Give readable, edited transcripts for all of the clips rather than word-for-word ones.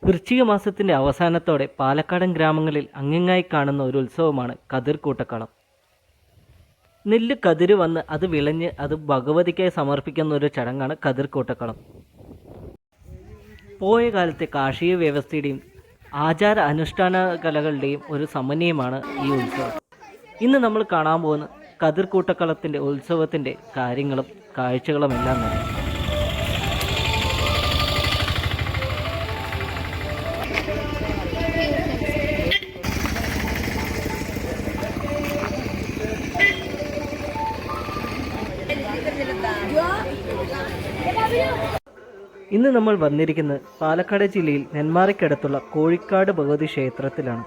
വൃശ്ചിക മാസത്തിൻ്റെ അവസാനത്തോടെ പാലക്കാടൻ ഗ്രാമങ്ങളിൽ അങ്ങിങ്ങായി കാണുന്ന ഒരു ഉത്സവമാണ് കതിർ കൂട്ടക്കളം. നെല്ല് കതിര് വന്ന് അത് വിളഞ്ഞ് അത് ഭഗവതിക്കായി സമർപ്പിക്കുന്ന ഒരു ചടങ്ങാണ് കതിർ കൂട്ടക്കളം. പോയ കാലത്തെ കാർഷിക വ്യവസ്ഥയുടെയും ആചാര അനുഷ്ഠാന കലകളുടെയും ഒരു സമന്വയമാണ് ഈ ഉത്സവം. ഇന്ന് നമ്മൾ കാണാൻ പോകുന്ന കതിർ കൂട്ടക്കളത്തിൻ്റെ ഉത്സവത്തിൻ്റെ കാര്യങ്ങളും കാഴ്ചകളും എല്ലാം തന്നെ. ഇന്ന് നമ്മൾ വന്നിരിക്കുന്നത് പാലക്കാട് ജില്ലയിൽ നെന്മാറയ്ക്കടുത്തുള്ള കോഴിക്കാട് ഭഗവതി ക്ഷേത്രത്തിലാണ്.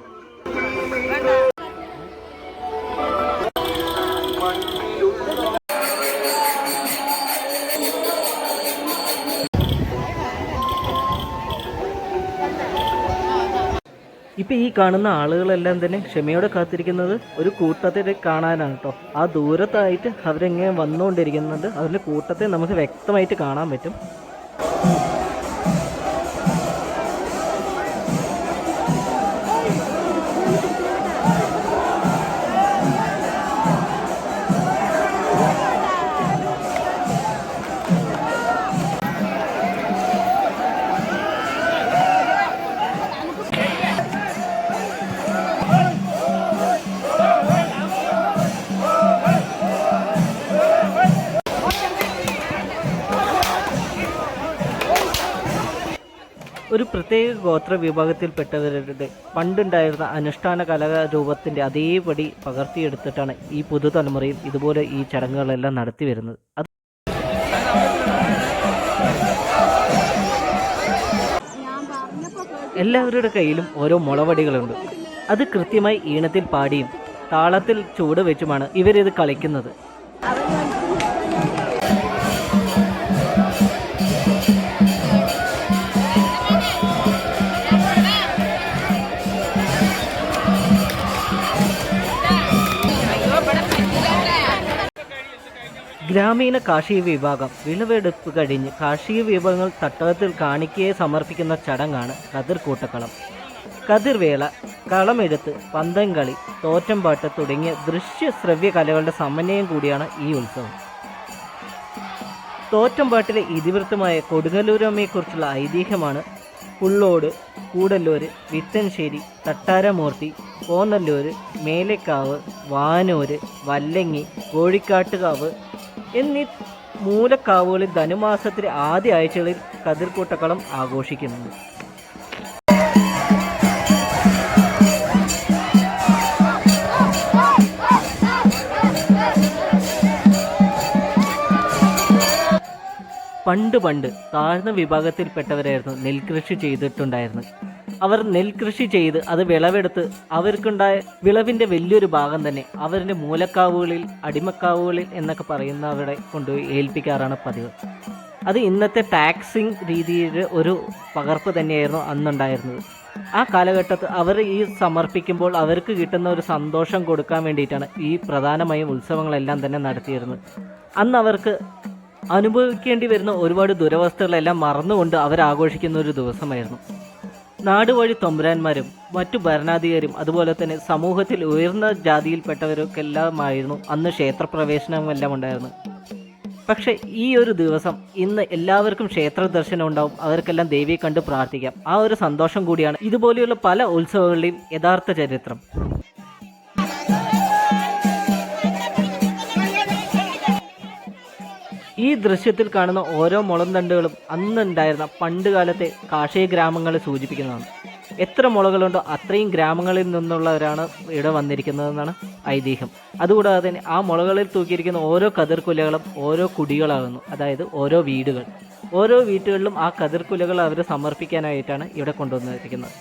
ഇപ്പം ഈ കാണുന്ന ആളുകളെല്ലാം തന്നെ ക്ഷമയോടെ കാത്തിരിക്കുന്നത് ഒരു കൂട്ടത്തെ കാണാനാണ് കേട്ടോ. ആ ദൂരത്തായിട്ട് അവരെങ്ങനെ വന്നുകൊണ്ടിരിക്കുന്നുണ്ട്. അവരുടെ കൂട്ടത്തെ നമുക്ക് വ്യക്തമായിട്ട് കാണാൻ പറ്റും. ഒരു പ്രത്യേക ഗോത്ര വിഭാഗത്തിൽപ്പെട്ടവരുടെ പണ്ടുണ്ടായിരുന്ന അനുഷ്ഠാന കലാരൂപത്തിൻ്റെ അതേപടി പകർത്തിയെടുത്തിട്ടാണ് ഈ പുതുതലമുറയിൽ ഇതുപോലെ ഈ ചടങ്ങുകളെല്ലാം നടത്തി വരുന്നത്. എല്ലാവരുടെ കയ്യിലും ഓരോ മുളവടികളുണ്ട്. അത് കൃത്യമായി ഈണത്തിൽ പാടിയും താളത്തിൽ ചുവട് വെച്ചുമാണ് ഇവരിത് കളിക്കുന്നത്. ഗ്രാമീണ കാർഷിക വിഭാഗം വിളവെടുപ്പ് കഴിഞ്ഞ് കാർഷിക വിഭവങ്ങൾ തട്ടകത്തിൽ കാണിക്കയെ സമർപ്പിക്കുന്ന ചടങ്ങാണ് കതിർ കൂട്ടക്കളം. കതിർവേള, കളമെഴുത്ത്, പന്തംകളി, തോറ്റംപാട്ട് തുടങ്ങിയ ദൃശ്യ ശ്രവ്യ കലകളുടെ സമന്വയം കൂടിയാണ് ഈ ഉത്സവം. തോറ്റംപാട്ടിലെ ഇതിവൃത്തമായ കൊടുങ്ങല്ലൂരമ്മയെക്കുറിച്ചുള്ള ഐതിഹ്യമാണ് പുള്ളോട്, കൂടല്ലൂര്, വിത്തൻശ്ശേരി, തട്ടാരമൂർത്തി, കോന്നല്ലൂര്, മേലേക്കാവ്, വാനൂര്, വല്ലങ്ങി, കോഴിക്കാട്ടുകാവ് എന്നീ മൂലക്കാവുകളിൽ ധനുമാസത്തിലെ ആദ്യ ആഴ്ചകളിൽ കതിർകൂട്ടക്കളം ആഘോഷിക്കുന്നു. പണ്ട് താഴ്ന്ന വിഭാഗത്തിൽപ്പെട്ടവരായിരുന്നു നെൽകൃഷി ചെയ്തിട്ടുണ്ടായിരുന്നത്. അവർ നെൽകൃഷി ചെയ്ത് അത് വിളവെടുത്ത് അവർക്കുണ്ടായ വിളവിൻ്റെ വലിയൊരു ഭാഗം തന്നെ അവരുടെ മൂലക്കാവുകളിൽ, അടിമക്കാവുകളിൽ എന്നൊക്കെ പറയുന്നവരെ കൊണ്ടുപോയി ഏൽപ്പിക്കാറാണ് പതിവ്. അത് ഇന്നത്തെ ടാക്സിങ് രീതിയുടെ ഒരു പകർപ്പ് തന്നെയായിരുന്നു അന്നുണ്ടായിരുന്നത്. ആ കാലഘട്ടത്തിൽ അവർ ഈ സമർപ്പിക്കുമ്പോൾ അവർക്ക് കിട്ടുന്ന ഒരു സന്തോഷം കൊടുക്കാൻ വേണ്ടിയിട്ടാണ് ഈ പ്രധാനമായും ഉത്സവങ്ങളെല്ലാം തന്നെ നടത്തിയിരുന്നത്. അന്ന് അവർക്ക് അനുഭവിക്കേണ്ടി വരുന്ന ഒരുപാട് ദുരവസ്ഥകളെല്ലാം മറന്നുകൊണ്ട് അവരാഘോഷിക്കുന്ന ഒരു ദിവസമായിരുന്നു. നാടുവഴി തമ്പുരാന്മാരും മറ്റു ഭരണാധികാരും അതുപോലെ തന്നെ സമൂഹത്തിൽ ഉയർന്ന ജാതിയിൽപ്പെട്ടവർക്കെല്ലാമായിരുന്നു അന്ന് ക്ഷേത്രപ്രവേശനമെല്ലാം ഉണ്ടായിരുന്നത്. പക്ഷേ ഈ ഒരു ദിവസം ഇന്ന് എല്ലാവർക്കും ക്ഷേത്ര ദർശനം ഉണ്ടാവും, അവർക്കെല്ലാം ദേവിയെ കണ്ട് പ്രാർത്ഥിക്കാം. ആ ഒരു സന്തോഷം കൂടിയാണ് ഇതുപോലെയുള്ള പല ഉത്സവങ്ങളുടെയും യഥാർത്ഥ ചരിത്രം. ഈ ദൃശ്യത്തിൽ കാണുന്ന ഓരോ മുളംതണ്ടുകളും അന്നുണ്ടായിരുന്ന പണ്ടുകാലത്തെ കാർഷിക ഗ്രാമങ്ങളെ സൂചിപ്പിക്കുന്നതാണ്. എത്ര മുളകളുണ്ടോ അത്രയും ഗ്രാമങ്ങളിൽ നിന്നുള്ളവരാണ് ഇവിടെ വന്നിരിക്കുന്നതെന്നാണ് ഐതിഹ്യം. അതുകൂടാതെ തന്നെ ആ മുളകളിൽ തൂക്കിയിരിക്കുന്ന ഓരോ കതിർക്കുലകളും ഓരോ കുടികളാകുന്നു, അതായത് ഓരോ വീടുകൾ. ഓരോ വീട്ടുകളിലും ആ കതിർക്കുലകൾ അവർ സമർപ്പിക്കാനായിട്ടാണ് ഇവിടെ കൊണ്ടുവന്നിരിക്കുന്നത്.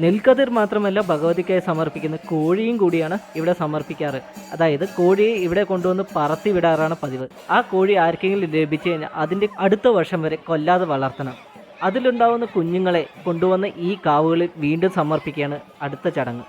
നെൽക്കതിർ മാത്രമല്ല ഭഗവതിക്കായി സമർപ്പിക്കുന്ന കോഴിയും കൂടിയാണ് ഇവിടെ സമർപ്പിക്കാറ്. അതായത് കോഴിയെ ഇവിടെ കൊണ്ടുവന്ന് പറത്തി വിടാറാണ് പതിവ്. ആ കോഴി ആർക്കെങ്കിലും ലഭിച്ചു കഴിഞ്ഞാൽ അതിൻ്റെ അടുത്ത വർഷം വരെ കൊല്ലാതെ വളർത്തണം. അതിലുണ്ടാവുന്ന കുഞ്ഞുങ്ങളെ കൊണ്ടുവന്ന് ഈ കാവുകളിൽ വീണ്ടും സമർപ്പിക്കുകയാണ് അടുത്ത ചടങ്ങ്.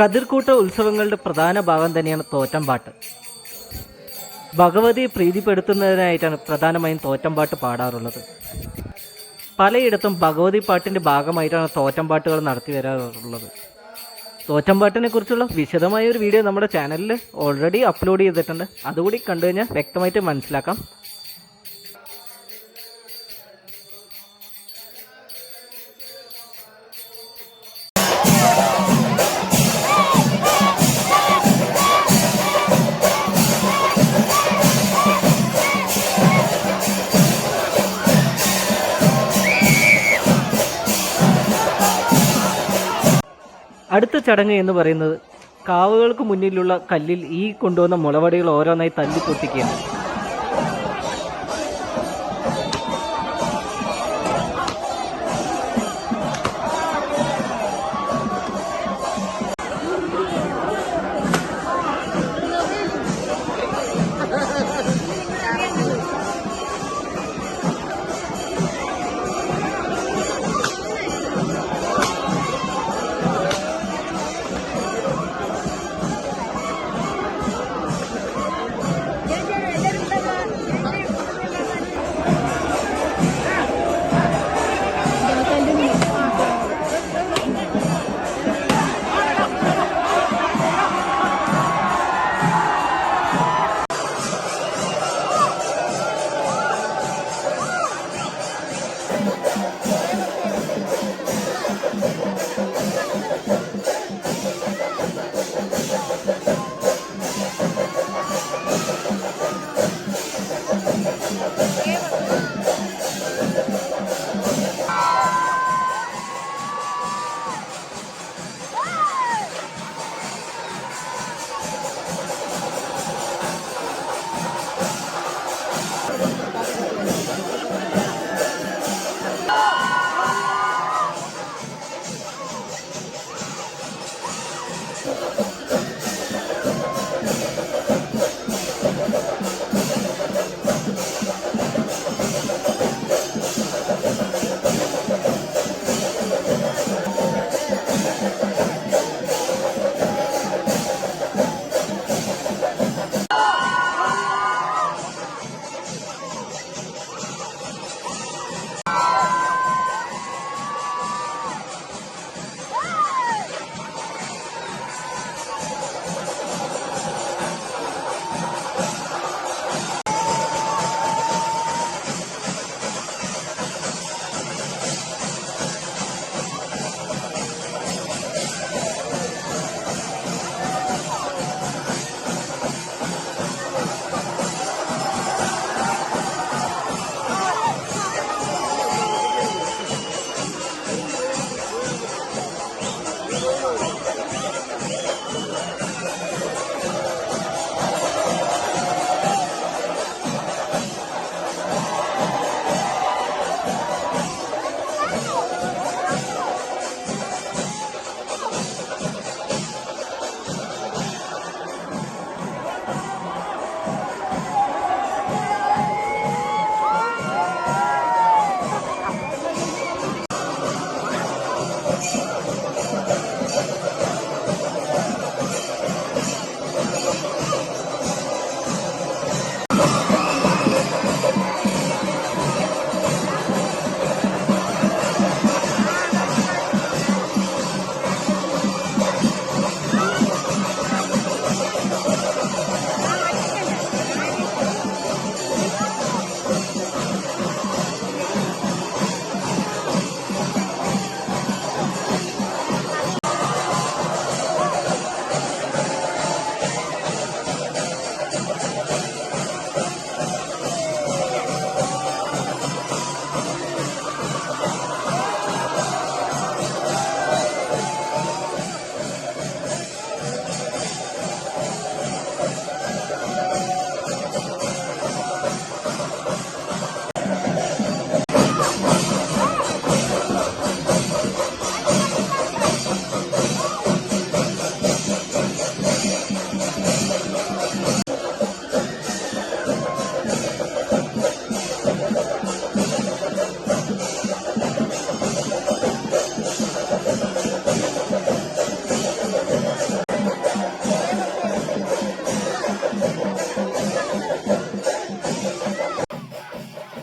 കതിർക്കൂട്ട ഉത്സവങ്ങളുടെ പ്രധാന ഭാഗം തന്നെയാണ് തോറ്റംപാട്ട്. ഭഗവതിയെ പ്രീതിപ്പെടുത്തുന്നതിനായിട്ടാണ് പ്രധാനമായും തോറ്റംപാട്ട് പാടാറുള്ളത്. പലയിടത്തും ഭഗവതി പാട്ടിൻ്റെ ഭാഗമായിട്ടാണ് തോറ്റംപാട്ടുകൾ നടത്തി വരാറുള്ളത്. തോറ്റംപാട്ടിനെ കുറിച്ചുള്ള വിശദമായ ഒരു വീഡിയോ നമ്മുടെ ചാനലിൽ ഓൾറെഡി അപ്ലോഡ് ചെയ്തിട്ടുണ്ട്. അതുകൂടി കണ്ടു കഴിഞ്ഞാൽ വ്യക്തമായിട്ട് മനസ്സിലാക്കാം. അടുത്ത ചടങ്ങ് എന്ന് പറയുന്നത് കാവുകൾക്ക് മുന്നിലുള്ള കല്ലിൽ ഈ കൊണ്ടുവന്ന മുളവടികൾ ഓരോന്നായി തല്ലി പൊട്ടിക്കുകയാണ്.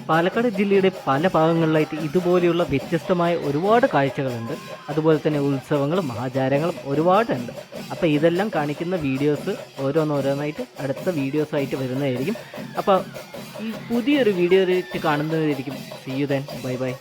പാലക്കാട് ജില്ലയുടെ പല ഭാഗങ്ങളിലായിട്ട് ഇതുപോലെയുള്ള വ്യത്യസ്തമായ ഒരുപാട് കാഴ്ചകളുണ്ട്. അതുപോലെ തന്നെ ഉത്സവങ്ങളും ആചാരങ്ങളും ഒരുപാടുണ്ട്. അപ്പോൾ ഇതെല്ലാം കാണിക്കുന്ന വീഡിയോസ് ഓരോന്നോരോന്നായിട്ട് അടുത്ത വീഡിയോസായിട്ട് വരുന്നതായിരിക്കും. അപ്പോൾ ഈ പുതിയൊരു വീഡിയോ കാണുന്നതായിരിക്കും. See you then. Bye by.